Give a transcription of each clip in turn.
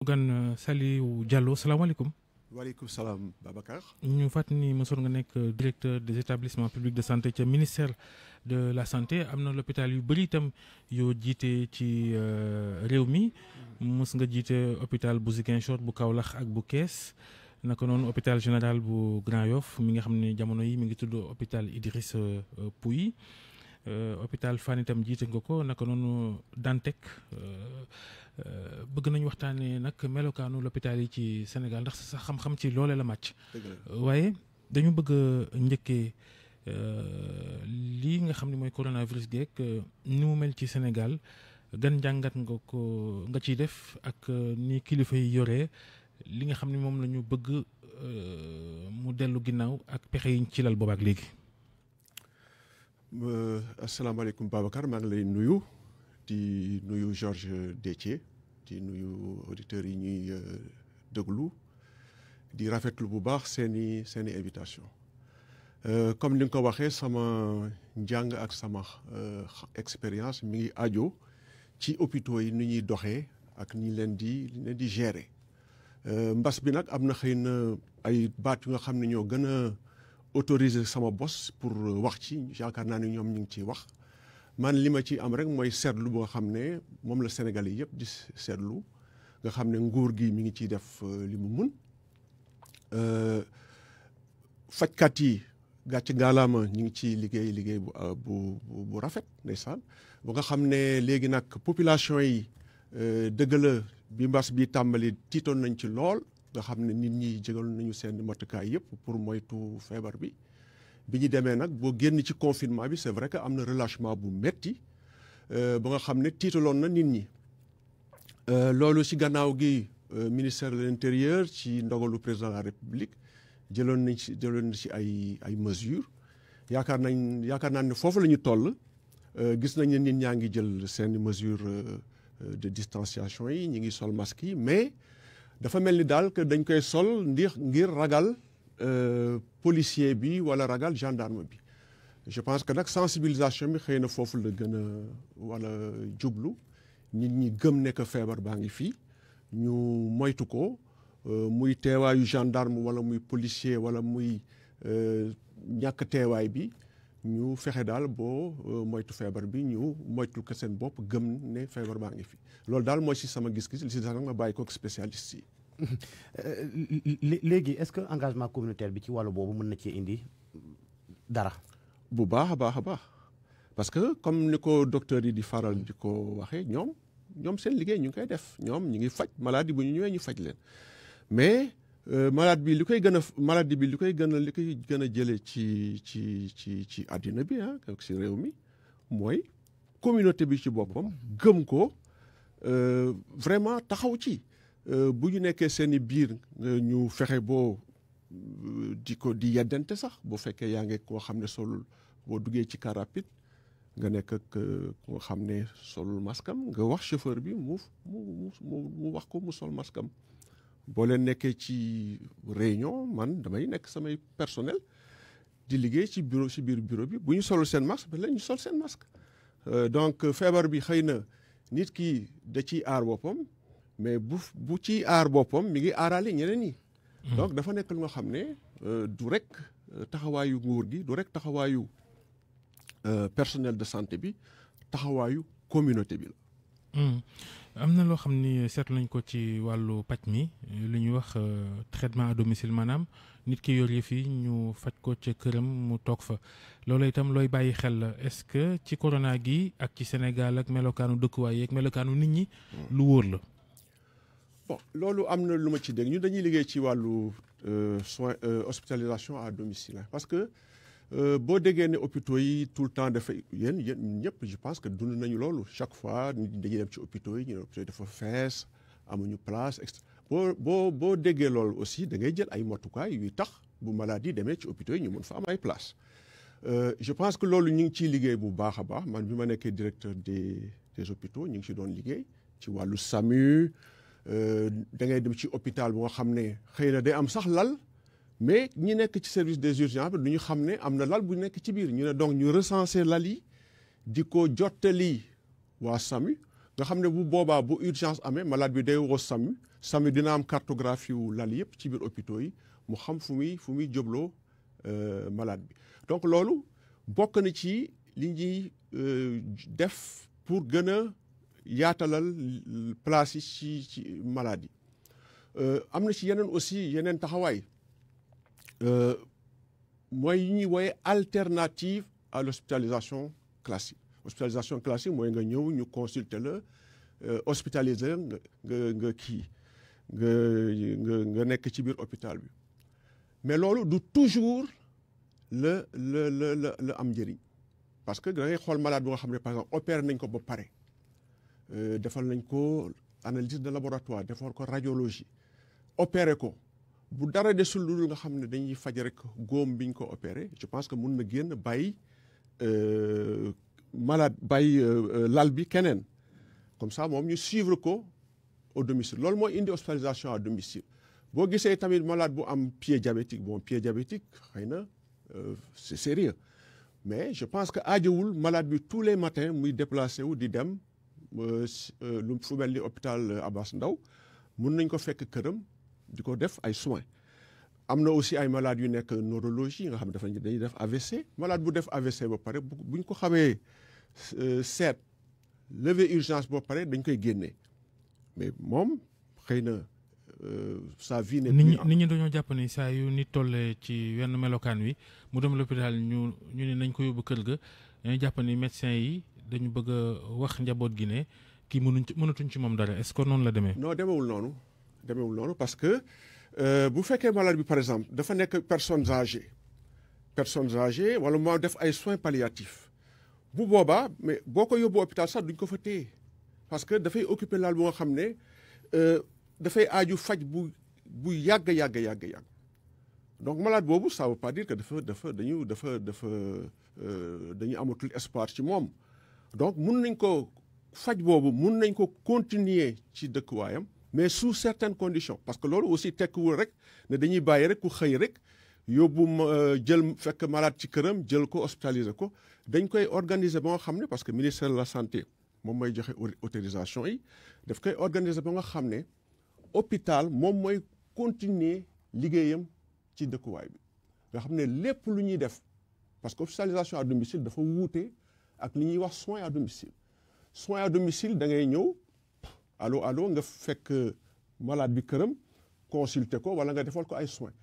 gan Saliou Diallo salaamaaleykum. waaleykum salaam Babacar. ñu fàttali ni mosoon nga nekk directeur des établissements publics de santé ca ministère de la santé am na l'hôpital yu bëri itam yoo jiite ci réew mi mos nga jiite hôpital bu Ziguinchor bu Kaolack ak bu Kees naka noonu hôpital général bu Grand Yoff mi nga xam ne jamono yi mi ngi tudd hôpital Idriss Pouye hôpital Fann itam jiite nga ko naka noonu Dantec bëgg nañu waxtaanee nag melokaanu l'hôpital yi ci Sénégal ndax sa xam-xam ci loole la màcc. waaye dañu bëgg a njëkkee lii nga xam ne mooy coronavirus geek ni mu mel ci Sénégal gan njàngat nga ciy def ak ni kilifa yi yoree li nga xam ne moom la ñu bëgg mu dellu ginnaaw ak pexe yi ci lal boobaak léegi. asalaamaaleykum Babacar maa ngi lay nuyu di nuyu Georges Déthié di nuyu auditeurs yi ñuy déglu di rafetlu bu baax seeni invitation comme ni nga ko waxee sama njàng ak sama expérience mi ngi aajo ci hôpitaux yi ni ñuy doxee ak ni leen di gérer mbas bi nag am na xëy na ay baat yu nga xam ne ñoo gën a autoriser sama bos pour wax ci yaakaar naa ne ñoom ñu ngi ciy wax man li ma ci am rek mooy seetlu boo xam ne moom la Sénégal yi yëpp di seetlu nga xam ne nguur gi mi ngi ciy def li mu mun fajkat yi gàcc ngaalaama ñu ngi ciy liggéey bu rafet ndeysaan ba nga xam ne léegi nag population yi dëgg la bi mbas bi tàmbali tiitoon nañ ci lool nga xam ne nit ñi jégal nañu seen matukaay yëpp pour moytu feebar bi ñu demee nag boo génn ci confinement bi c'est vrai que am na relâchement bu metti ba nga xam ne tiitaloon na nit ñi loolu ci gannaaw gi ministère de l'intérieur ci ndogalu président de la république jëloon na ci ay mesures yaakaar naa ne foofu la ñu toll gis nañ ne nit ñaa ngi jël seen mesures de distanciation yi ñi ngi sol masque yi mais dafa mel ni daal que dañ koy sol ngir ragal policier bi wala ragal gendarme bi je pense que nag sensibilisation bi xëy na foofu la gën a wala jublu nit ñi gëm ne que feebar baa ngi fii ñu moytu ko muy teewaayu gendarme wala muy policier wala muy ñàkk teewaay bi ñu fexe daal boo moytu feebar bi ñu moytul ko seen bopp gëm ne feebar baa ngi fi loolu daal mooy si sama gis-gis li si sax nag ma bàyyi ko ak spécialiste yi. léegi est-ce que engagement communautaire bi ci wàllu boobu mën na cee indi dara. bu baax a baax parce que comme ni ko docteur yi di faral di ko waxee ñoom seen liggéey ñu ngi koy def ñoom ñu ngi faj maladie bu ñu ñëwee ñu faj leen mais maladie bi li koy gën a jëlee ci àddina bi ci réew mi mooy communauté bi ci boppam gëm ko vraiment taxaw ci bu ñu nekkee seen i biir ñu fexe boo di yeddante sax bu fekkee yaa ngi koo xam ne solul boo duggee ci car rapide nga nekk ak koo xam ne solul maskam nga wax chauffeur bi mu wax ko mu sol maskam boo leen nekkee ci réunion man damay nekk samay personnel di liggéey ci biir bureau bi bu ñu solul seen masque ba la ñu sol seen masque donc feebar bi xëy na nit ki da ciy aar boppam mais bu ciy aar boppam mi ngi aaraale ñeneen ñi. donc dafa nekk lu nga xam ne du rek taxawaayu nguur gi du rek taxawaayu personnel de santé bi taxawaayu communauté bi la. am na loo xam ni seetlu nañ ko ci wàllu paj mi lu ñuy wax traitement à domicile maanaam nit ki yor yëf yi ñu faj ko ca këram mu toog fa loolu itam looy bàyyi xel la est-ce que ci corona gi ak ci Sénégal ak melokaanu dëkkuwaay yeeg melokaanu nit ñi lu wóor la. bon loolu am na lu ma ci dégg ñun dañuy liggéey ci wàllu soins hospitalisation à domicile parce que boo déggee ne hôpitaux yi tout le temps dafay yéen ñëpp je pense que dund nañu loolu chaque fois dañuy dem ci hôpitaux yi ñu ne hôpitaux yi dafa fees amuñu place boo déggee loolu aussi da ngay jël ay matukaay yuy tax bu maladie demee ci hôpitaux yi ñu mën fa am ay place je pense que loolu ñu ngi ciy liggéey bu baax a baax man bi ma nekkee directeur des hôpitaux ñu ngi ci doon liggéey ci wàllu SAMU da ngay dem ci hôpital bu nga xam ne xëy na day am sax lal mais ñi nekk ci service des urgences bi du ñu xam ne am na lal bu nekk ci biir ñu ne donc ñu recenser lal yi di ko jottali waa SAMU nga xam ne bu boobaa bu urgence amee malade bi day woo SAMU dina am cartographie wu lal yëpp ci biir hôpitaux yi mu xam fu muy jóbloo malade bi donc loolu bokk na ci li ñuy def pour gën a yaatalal place yi ci malade yi am na ci yeneen aussi yeneen taxawaay mooy yi ñuy wooye alternative à l'hospitalisation classique hospitalisation classique mooy nga ñëw ñu consulter la hospitaliser nga nekk ci biir hôpital bi mais loolu du toujours la am njëriñ parce que da ngay xool malade bu nga xam ne par exemple opéré nañ ko ba pare defal nañ ko analyse de laboratoire defal ko radiologie opéré ko bu dara desul lu nga xam ne dañuy faj rek góom biñ ko opéré je pense que mun na génn bàyyi malade bàyyi lal bi keneen comme ça moom ñu suivre ko au domicile loolu mooy indi hospitalisation à domicile boo gisee tamit malade bu am pied diabétique pied diabétique xëy na c'est sérieux mais je pense que aajowul malade bi tous les matins muy déplacé wu di dem lu fu mel ni hôpital Abass Ndao mun nañ ko fekk këram di ko def ay soins am na aussi ay malades yu nekk neurologie nga xam ne dañuy def AVC malade bu def AVC ba pare buñ ko xamee seet lever urgence ba pare dañ koy génnee mais moom xëy na sa vie n'est plus. nit ñi dañoo jàpp ni saa yu nit tollee ci wenn melokaan wi mu dem l'hôpital ñu ne nañ ko yóbbu kër ga dañuy jàpp ni médecin yi dañu bëgg a wax njaboot gi ne kii mënatuñ ci moom dara est-ce que noonu la demee. non demeewul noonu parce que bu fekkee malade bi par exemple dafa nekk personnes âgées wala moo def ay soins palliatifs bu boobaa mais boo ko yóbbu hôpital sax duñ ko fa téye parce que dafay occuper laal bu nga xam ne dafay aaju faj bu yàgg donc malade boobu ça veut pas dire que dañu amatul espoir ci moom donc mun nañ ko faj boobu mun nañ ko continuer ci dëkkuwaayam mais sous certaines conditions parce que loolu aussi tekkiwul rek ne dañuy bàyyi rek ku xëy rek yóbbu jël fekk malade ci këram jël ko hospitaliser ko dañ koy organiser ba nga xam ne parce que ministère de la santé moom mooy joxe autorisation yi daf koy organiser ba nga xam ne hôpital moom mooy continuer liggéeyam ci dëkkuwaay bi nga xam ne lépp lu ñuy def parce que hospitalisation à domicile dafa wuute ak li ñuy wax soins à domicile da ngay ñëw allo nga fekk malade bi këram consulter ko wala nga defal ko ay soins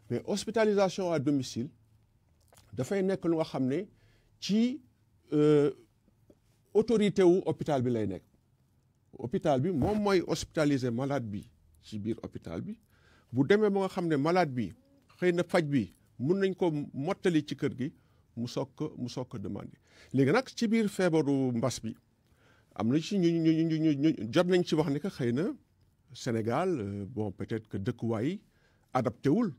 mais hospitalisation à domicile dafay nekk lu nga xam ne ci autorité wu hôpital bi lay nekk hôpital bi moom mooy hospitaliser malade bi ci biir hôpital bi bu demee ba nga xam ne malade bi xëy na faj bi mun nañ ko mottali ci kër gi mu soog ko demander léegi nag ci biir feebaru mbas bi am na ci ñu jot nañ ci wax ne que xëy na Sénégal peut-être que dëkkuwaay adapté wul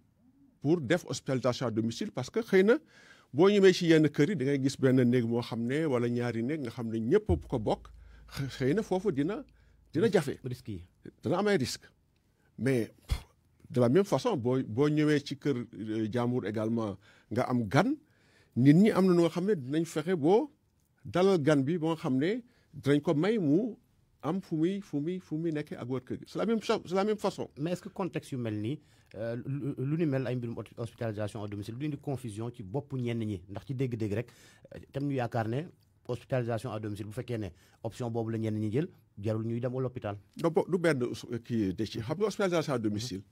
pour def hospitalisation à domicile parce que xëy na boo ñëwee ci yenn kër yi da ngay gis benn néeg moo xam ne wala ñaari néeg nga xam ne ñëpp ko bokk xëy na foofu dina jafe. risques yi dana am ay risques mais de la même façon boo ñëwee ci kër jàmbur également nga am gan nit ñi am na nu nga xam ne dinañ fexe boo dalal gan bi ba nga xam ne dinañ ko may mu am fu muy nekkee ak wër kër gi c'est la même façon. mais est-ce que contexte yu mel nii lu ni mel ay mbirum hospitalisation à domicile du indi confusion ci bopp ñenn ñi ndax ci dégg-dégg rek tam ñu yaakaar ne hospitalisation à domicile bu fekkee ne option boobu la ñenn ñi jël jarul ñuy dem à l'hôpital. du benn kii de ci xam nga hospitalisation à domicile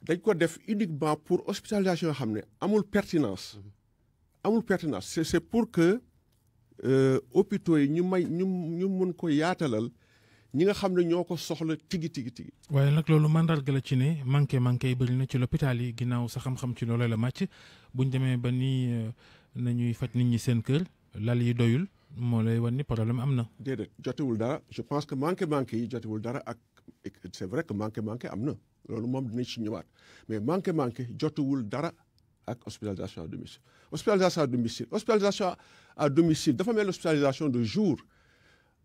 dañ ko def uniquement pour hospitalisation yoo xam ne amul pertinence c'est pour que hôpitaux yi ñu mun ko yaatalal ñi nga xam ne ñoo ko soxla tigi. waaye nag loolu mandarga la ci ne manqué yi bëri na ci l'hôpital yi ginnaaw sa xam-xam ci loolu la màcc buñ demee ba nii nañuy faj nit ñi seen kër lal yi doyul moo lay wan ni problème am na. déedéet jotewul dara je pense que manqué yi jotewul dara ak c'est vrai que manqué am na loolu moom dinañ ci ñëwaat mais manqué jotewul dara ak hospitalisation à domicile dafa mel hospitalisation de jour.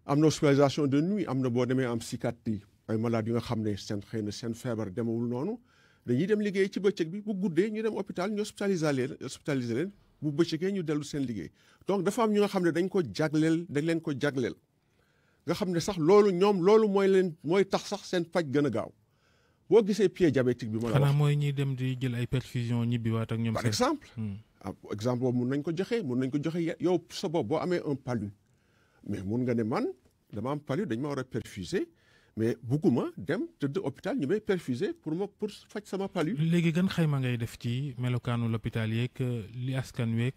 am na hospitalisation de nuit am na boo demee am psychiatrie ay malades yu nga xam ne xëy na seen feebar demewul noonu dañuy dem liggéey ci bëccëg bi bu guddee ñu dem hôpital ñu hospitaliser leen bu bëccëgee ñu dellu seen liggéey donc dafa am ñu nga xam ne dañ leen ko jagleel nga xam ne sax loolu ñoom loolu mooy tax sax seen faj gën a gaaw boo gisee pied diabétique bi ma la wax. xanaa mooy ñi dem di jël ay perfusion ñibbiwaat ak ñoom. par exemple. exemple boobu mun nañ ko joxe yow sa bopp boo amee un palu mais mun nga ne man dama am palu dañ ma war a perfuser mais bugguma dem tëdd hôpital ñu may perfuser pour faj sama palu. léegi gën xayma ngay def ci melokaanu l'hôpital yeeg li askan weeg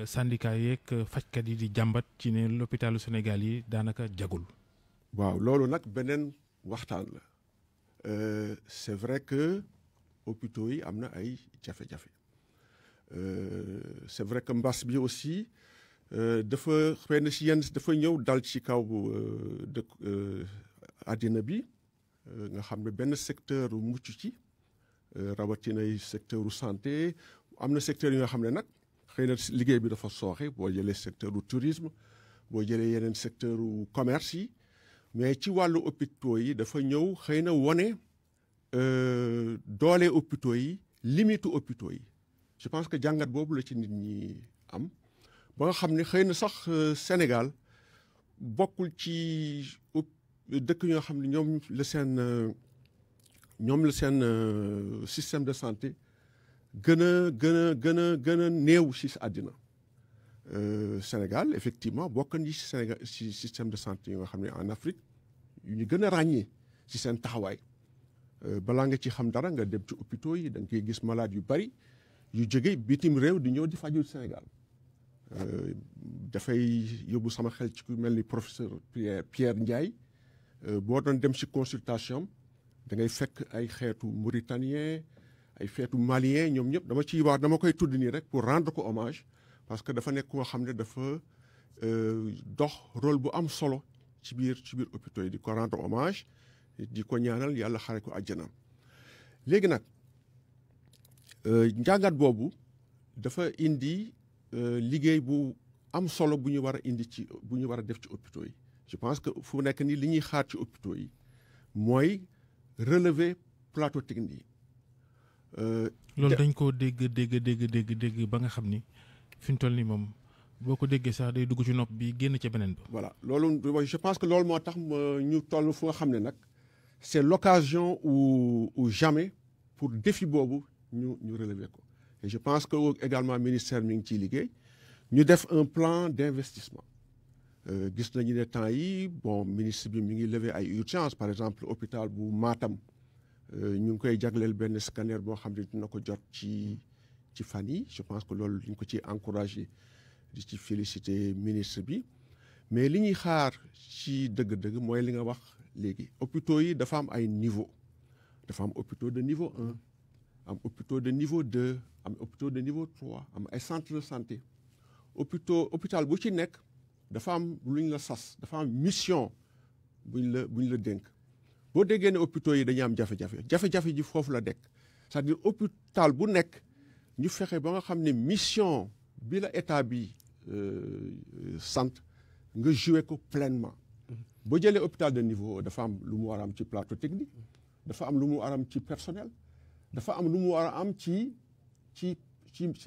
syndicat yeeg fajkat yi di jàmbat ci ne l'hôpitalu Sénégal yi daanaka jagul. waaw loolu nag beneen waxtaan la c'est vrai que hôpitaux yi am na ay jafe-jafe c'est vrai que mbas bi aussi dafa xëy na si yenn dafa ñëw dal ci kaw dëkk àddina bi nga xam ne benn secteur mucc ci rawatina secteur santé am na secteur yi nga xam ne nag xëy na liggéey bi dafa sooxe boo jëlee secteur du tourisme boo jëlee yeneen secteur commerce yi mais ci wàllu hôpitaux yi dafa ñëw xëy na wone doole hôpitaux yi limite hôpitaux yi je pense que jàngat boobu la ci nit ñi am ba nga xam ne xëy na sax Sénégal bokkul ci dëkk ñoo xam ne ñoom la seen système de santé gën a néew ci àddina Sénégal effectivement bokk na ci Sénégal ci système de santé yi nga xam ne en Afrique yu ñu gën a ràññee ci seen taxawaay balaa nga ci xam dara nga dem ci hôpitaux yi da nga koy gis malade yu bari yu jóge bitim réew di ñëw di faju Sénégal dafay yóbbu sama xel ci ku mel ni professeur Pierre Ndiaye boo doon dem ci consultation da ngay fekk ay xeetu mauritanien ay xeetu malien ñoom ñëpp dama koy tudd nii rek pour rendre ko hommage parce que dafa nekk koo xam ne dafa dox rôle bu am solo ci biir hôpitaux yi di ko rendre hommage di ko ñaanal yàlla xare ko àjjana léegi nag njàngat boobu dafa indi liggéey bu am solo bu ñu war a indi bu ñu war a def ci hôpitaux yi je pense que fu nekk nii li ñuy xaar ci hôpitaux yi mooy relever plateau technique yi. loolu dañ koo dégg ba nga xam ni fi mu toll nii moom boo ko déggee sax day dugg ci nopp bi génn ca beneen ba. voilà loolu je pense que loolu moo tax ñu toll fu nga xam ne nag c'est l'occasion ou jamais pour défi boobu ñu relever ko et je pense que également ministère mi ngi ciy liggéey ñu def un plan d'investissement gis nañu ne temps yi bon ministre bi mi ngi lever ay urgences par exemple hôpital bu Matam ñu ngi koy jagleel benn scanner boo xam ne dina ko jot ci fan yi je pense que loolu ñu ko ci encouragé di ci féliciter ministre bi mais li ñuy xaar ci dëgg-dëgg mooy li nga wax léegi hôpitaux yi dafa am ay niveau dafa am hôpitaux de niveau 1 am hôpitaux de niveau 2 am hôpitaux de niveau 3 am ay centres de santé hôpital bu ci nekk dafa am lu ñu la sas dafa am mission buñ la dénk boo déggee ne hôpitaux yi dañuy am jafe-jafe ji foofu la dekk c'est-à-dire hôpital bu nekk ñu fexe ba nga xam ne mission bi la état bi sant nga jouer ko pleinement boo jëlee hôpital de niveau dafa am lu mu war a am ci plateau technique dafa am lu mu war a am ci personnel dafa am lu mu war a am ci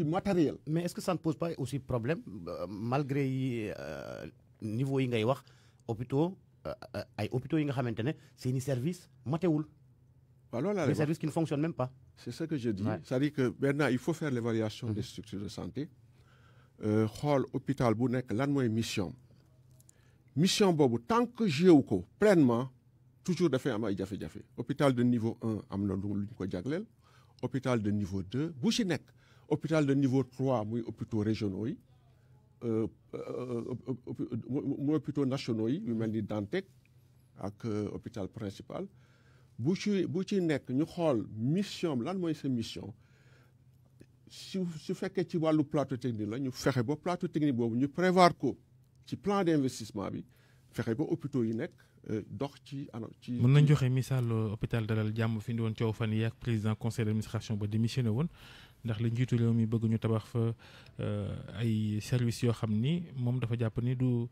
matériel. mais est-ce que ça ne pose pas aussi problème malgré niveau yi ngay wax hôpitaux ay hôpitaux yi nga xamante ne seeni service matewul. waaw loolu laa des services qui ne fonctionnent même pas. c'est ce que je dis. Ouais. C'est-à-dire que maintenant il faut faire l'évaluation des structures de santé xool hôpital bu nekk lan mooy mission boobu tant que joué ko pleinement toujours dafay am ay jafe-jafe hôpital de niveau 1 am na lu ñu ko jagleel hôpital de niveau 2 bu ci nekk hôpital de niveau 3 muy hôpitaux régionaux yi muy hôpitaux nationaux yi yu mel ni Dantec ak hôpital principal bu ci nekk ñu xool mission lan mooy sa mission su fekkee ci wàllu plateau technique la ñu fexe ba plateau technique boobu ñu prévoir ko ci plan d'investissement bi fexe ba hôpitaux yi nekk dox ci. mën nañ joxe misaal hôpital Dalal Jàmm fi ndi woon coow fan yi ak président conseil d'administration ba démissionné woon ndax la njiitu réew mi bëgg ñu tabax fa ay services yoo xam ni moom dafa jàpp ni du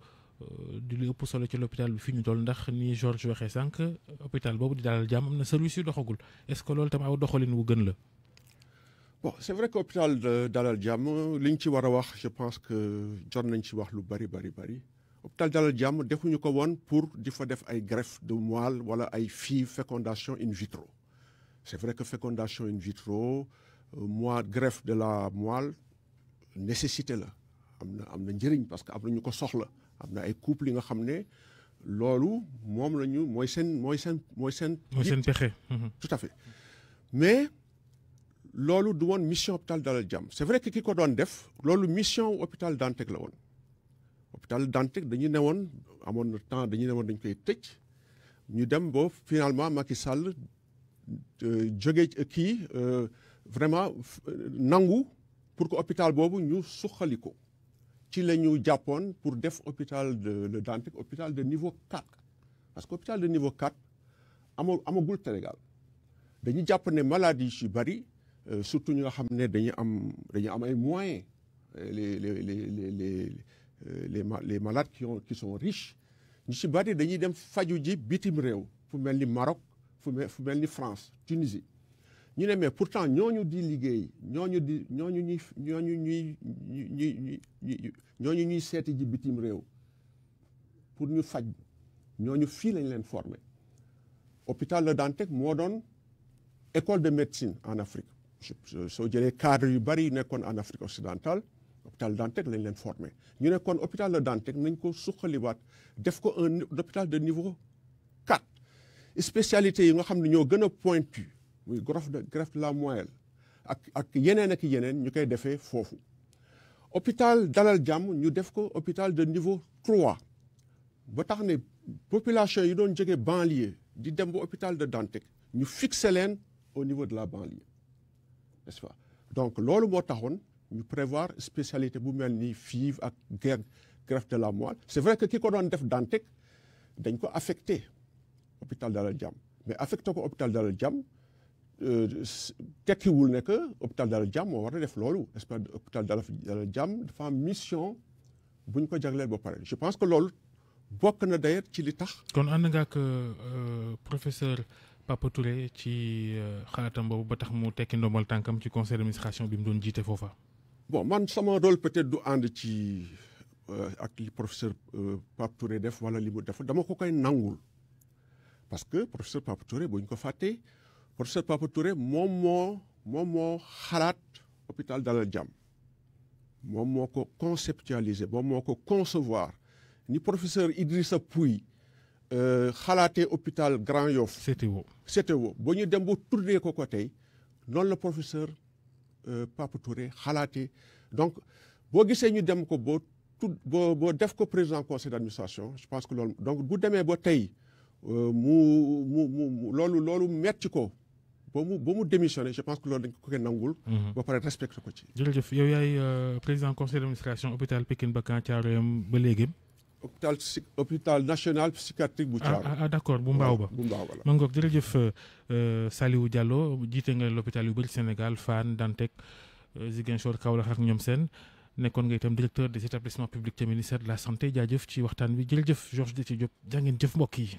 lu ëpp solo ci l'hôpital bi fi ñu toll ndax ni Georges waxee sànq hôpital boobu di Dalal Jàmm am na service yu doxagul est-ce que loolu tam aw doxalin wu gën la. bon c'est vrai que hôpital Dalal Jàmm li ñu ci war a wax je pense que jot nañ ci wax lu bari hôpital Dalal Jàmm defuñu ko woon pour di fa def ay greffe de moelle wala ay FIV fécondation in vitro c'est vrai que fécondation in vitro greffe de la moelle nécessité la am na njëriñ parce que am na ñu ko soxla am na ay couple yi nga xam ne loolu moom la ñu mooy seen pexe. tout à fait mais loolu du woon mission hôpital Dalal Jàmm c'est vrai que ki ko doon def loolu mission hôpital Dantec la woon hôpital Dantec dañu newoon amoon na temps dañu newoon dañ koy tëj ñu dem ba finalement Macky Sall jóge kii vraiment nangu pour que hôpital boobu ñu suqali ko ci la ñu jàppoon pour def hôpital de le Dantec hôpital de niveau 4 parce que hôpital de niveau 4 amagul Sénégal dañu jàpp ne maladies yu bari surtout ñi nga xam ne dañu am ay moyens les malades qui sont riches ñu ci bari dañuy dem faju ji bitim réew fu mel ni Maroc fu mel ni France Tunisie ñu ne mais pourtant ñooñu di liggéey ñooñu ñuy seeti ji bitim réew pour ñu faj ñooñu fii lañ leen formé hôpital Le Dantec moo doon école de médecine en Afrique soo jëlee cadre yu bari yu nekkoon en Afrique occidentale hôpital Dantec lañ leen formé ñu ne kon hôpital Le Dantec nañ ko suqaliwaat def ko un hôpital de niveau 4 spécialité yi nga xam ne ñoo gën a pointu muy greffe de la moelle ak yeneen ñu koy defee foofu hôpital Dalal Jàmm ñu def ko hôpital de niveau 3 ba tax ne population yi doon jóge banlieue di dem ba hôpital de Dantec ñu fixé leen au niveau de la banlieue n'est-ce pas donc loolu moo taxoon ñu prévoir spécialité bu mel ni FIV ak greffe de la moelle c'est vrai que ki ko doon def Dantec dañ ko affecté hôpital Dalal Jàmm mais affecté ko hôpital Dalal Jàmm tekkiwul ne que hôpital Dalal Jàmm moo war a def loolu n'est-ce pas hôpital Dalal Jàmm dafa am mission bu ñu ko jagleel ba pare je pense que loolu bokk na d'ailleurs ci li tax. kon ànd nga ak professeur Papa Touré ci xalaatam boobu ba tax mu tekki ndombal tànkam ci conseil d'administration bi mu doon jiite foofa. bon man sama rôle peut-être du ànd ci ak li professeur Papa Touré def wala li mu def dama ko koy nangul parce que professeur Papa Touré bu ñu ko fàttee professeur Papa Touré moom moo xalaat hôpital Dalal Jàmm moom moo ko conceptualiser moom moo ko concevoir ni professeur Idrissa Pouye xalaatee hôpital Grand Yoff CTO ba ñu dem ba tuddee ko tey noonu la professeur Papa Touré xalaatee donc boo gisee ñu dem ko boo def ko président conseil d'administration je pense que loolu donc bu demee ba tey mu loolu metti ko ba mu démissionné je pense que loolu dañ ko koy nangul. ba pare respecté ko ci. jërëjëf yow yaay président conseil d'administration hôpital Pikine Bakan Thiaroye ba léegi. hôpital national psychiatrique bu Thiaroye. d'accord bu mbaaw ba. bu mbaaw la ma ngoog jërëjëf Saliou Diallo jiite nga l'hôpital yu bëri Sénégal Fann Dantec Ziguinchor Kaolack ak ñoom seen nekkoon nga itam directeur des établissements publics ca ministère de la santé jaajëf ci waxtaan bi jërëjëf Georges Déthié Diop jaa ngeen jëf mbokk yi.